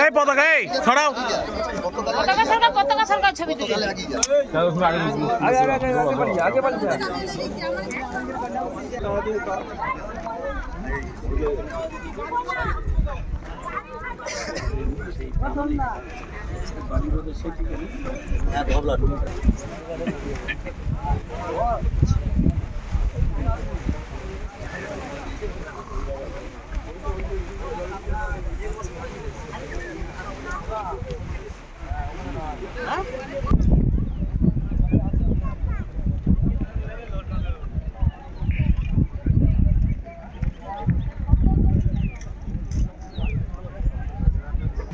এই পতাকা এই ছড়াও। পতাকা সরকার ছবি তুলে আগে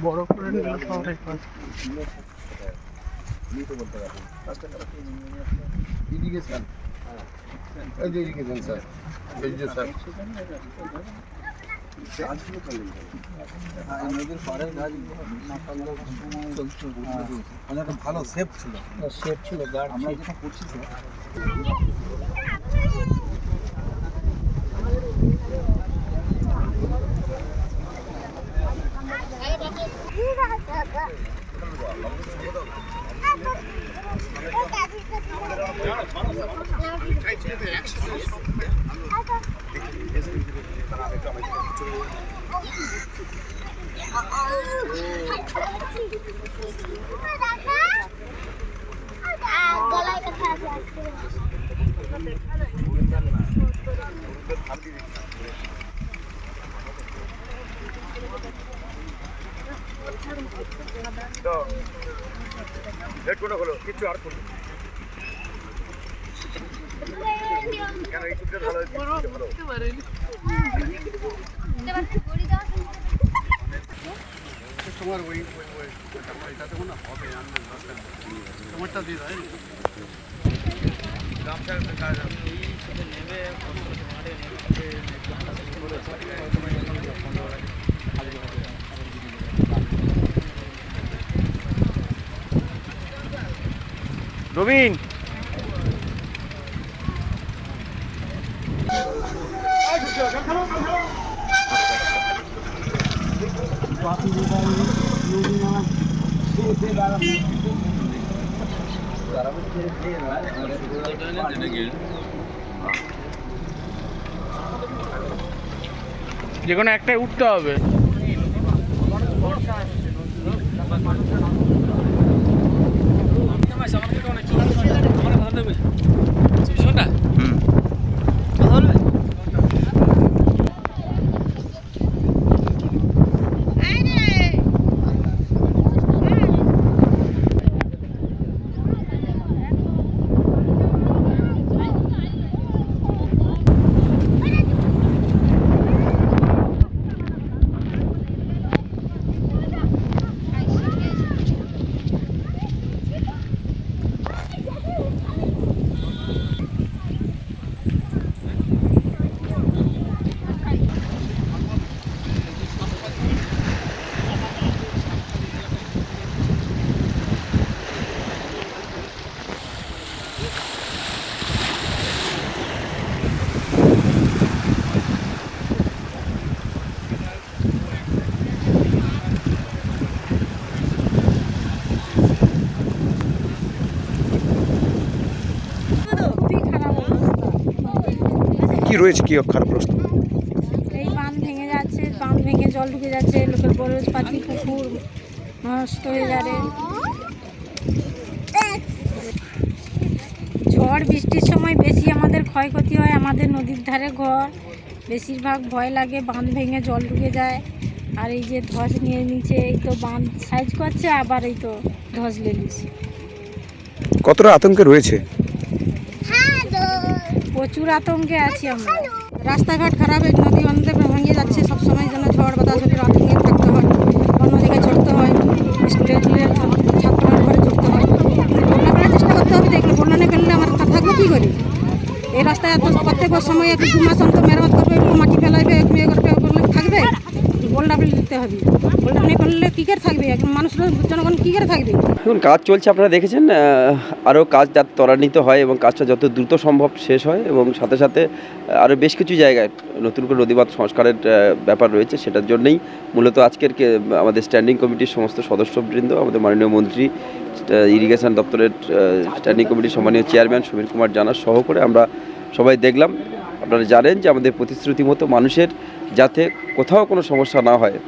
বড় করে ইরিগেশন স্যার নদীর পাড়ের গাছ অনেক ভালো সেফ ছিল গাছ আমরা যেটা করছি হলো কিছু আর করবো কেন এই চুপটা ভালো তোমার ওই এটাতে মনে হবে তোমারটা দিয়ে দেয় গামছার কাজ নেমে রবিন যে কোনো একটাই উঠতে হবে। কি রয়েছে কি খারাপ অবস্থা? এই বাঁধ ভেঙে যাচ্ছে, বাঁধ ভেঙে জল ঢুকে যাচ্ছে, লোকের বরজ পাখি পুকুর নষ্ট হয়ে যাবে। ঝড় বৃষ্টির সময় বেশি আমাদের ক্ষয়ক্ষতি হয়। আমাদের নদীর ধারে ঘর, বেশিরভাগ ভয় লাগে বাঁধ ভেঙে জল ঢুকে যায়। আর এই যে ধস নিয়ে নিচে, এই তো বাঁধ সাইজ করছে, আবার এই তো ধস লেলিছে। কতটা আতঙ্কে রয়েছে? প্রচুর আতঙ্কে আছি আমরা। রাস্তাঘাট খারাপ, এই নদী অনেক ভেঙে যাচ্ছে। সবসময় যেন ঝড় বাতাস হলে আতঙ্কে থাকতে হয়, অন্য জায়গায় চড়তে হয়, স্কুলে ছাত্ররা ঘরে চড়তে হয়। বন্যা করার চেষ্টা করতে হবে। দেখলে বন্যা না করলে আমরা থাকবো কী করি? এই রাস্তায় এত প্রত্যেক সময় একটু 2 মাস অন্তর মেরামত করবে, একটু মাটি ফেলাইবে, একটু ইয়ে করবে, থাকবে। বোল্ডার দিতে হবে, বোল্ডার নিয়ে করলে কী করে থাকবে? এখন মানুষের জনগণ কী করে থাকবে? এখন কাজ চলছে, আপনারা দেখেছেন। আরও কাজ যাতে ত্বরান্বিত হয় এবং কাজটা যত দ্রুত সম্ভব শেষ হয়, এবং সাথে সাথে আরও বেশ কিছু জায়গায় নতুন করে নদীবাঁধ সংস্কারের ব্যাপার রয়েছে। সেটার জন্যই মূলত আজকের আমাদের স্ট্যান্ডিং কমিটির সমস্ত সদস্যবৃন্দ, আমাদের মাননীয় মন্ত্রী, ইরিগেশন দপ্তরের স্ট্যান্ডিং কমিটির সম্মানীয় চেয়ারম্যান সমীর কুমার জানা সহ করে আমরা সবাই দেখলাম। আপনারা জানেন যে আমাদের প্রতিশ্রুতি মতো মানুষের যাতে কোথাও কোনো সমস্যা না হয়,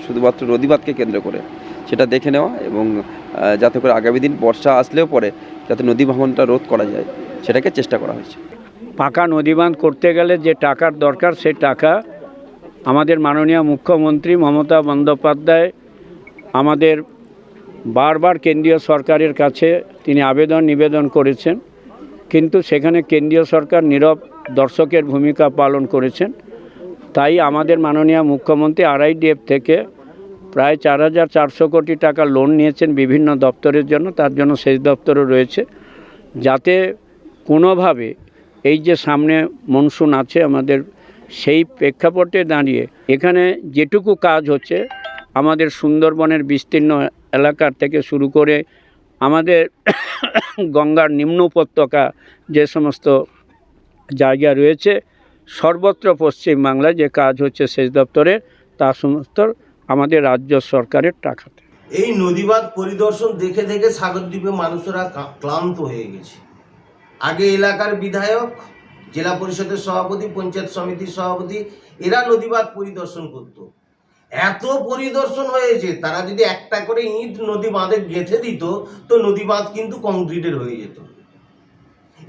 শুধুমাত্র নদীবাঁধকে কেন্দ্র করে সেটা দেখে নেওয়া, এবং যাতে করে আগামী দিন বর্ষা আসলেও পরে যাতে নদী ভাঙনটা রোধ করা যায় সেটাকে চেষ্টা করা হয়েছে। পাকা নদীবাঁধ করতে গেলে যে টাকার দরকার, সেই টাকা আমাদের মাননীয় মুখ্যমন্ত্রী মমতা বন্দ্যোপাধ্যায় আমাদের বারবার কেন্দ্রীয় সরকারের কাছে তিনি নিবেদন করেছেন, কিন্তু সেখানে কেন্দ্রীয় সরকার নীরব দর্শকের ভূমিকা পালন করেছেন। তাই আমাদের মাননীয় মুখ্যমন্ত্রী RIDF থেকে প্রায় 4,400 কোটি টাকা লোন নিয়েছেন বিভিন্ন দপ্তরের জন্য, তার জন্য সেচ দপ্তরও রয়েছে, যাতে কোনোভাবে এই যে সামনে মনসুন আছে আমাদের, সেই প্রেক্ষাপটে দাঁড়িয়ে এখানে যেটুকু কাজ হচ্ছে আমাদের সুন্দরবনের বিস্তীর্ণ এলাকার থেকে শুরু করে আমাদের গঙ্গার নিম্ন উপত্যকা যে সমস্ত জায়গা রয়েছে, সর্বত্র পশ্চিমবাংলায় যে কাজ হচ্ছে সেচ দপ্তরে, তা সমস্ত আমাদের রাজ্য সরকারের টাকাতে। এই নদীবাঁধ পরিদর্শন দেখে দেখে সাগরদ্বীপে মানুষেরা ক্লান্ত হয়ে গেছে। আগে এলাকার বিধায়ক, জেলা পরিষদের সভাপতি, পঞ্চায়েত সমিতির সভাপতি, এরা নদীবাঁধ পরিদর্শন করত। এত পরিদর্শন হয়েছে, তারা যদি একটা করে ইট নদী বাঁধে গেঁথে দিত তো নদী বাঁধ কিন্তু কংক্রিটের হয়ে যেত।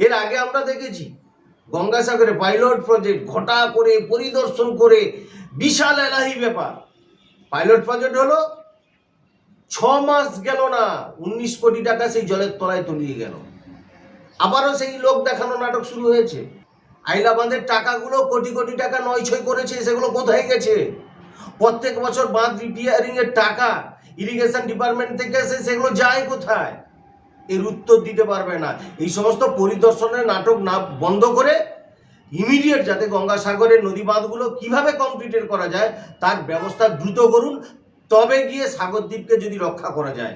এর আগে আমরা দেখেছি গঙ্গাসাগরে পাইলট প্রজেক্ট ঘটা করে পরিদর্শন করে, বিশাল এলাহি ব্যাপার। পাইলট প্রজেক্ট হলো, 6 মাস গেল না, 19 কোটি টাকা সেই জলের তলায় তলিয়ে গেল। আবারও সেই লোক দেখানো নাটক শুরু হয়েছে। আইলা বাঁধের টাকাগুলো কোটি কোটি টাকা নয়-ছয় করেছে, সেগুলো কোথায় গেছে? প্রত্যেক বছর বাঁধ রিপেয়ারিং এর টাকা ইরিগেশন ডিপার্টমেন্ট থেকে এসে সেগুলো যায় কোথায়? এর উত্তর দিতে পারবে না। এই সমস্ত পরিদর্শনের নাটক না বন্ধ করে ইমিডিয়েট যাতে গঙ্গাসাগরের নদী বাঁধগুলো কিভাবে কমপ্লিটেড করা যায় তার ব্যবস্থা দ্রুত করুন, তবে গিয়ে সাগরদ্বীপকে যদি রক্ষা করা যায়।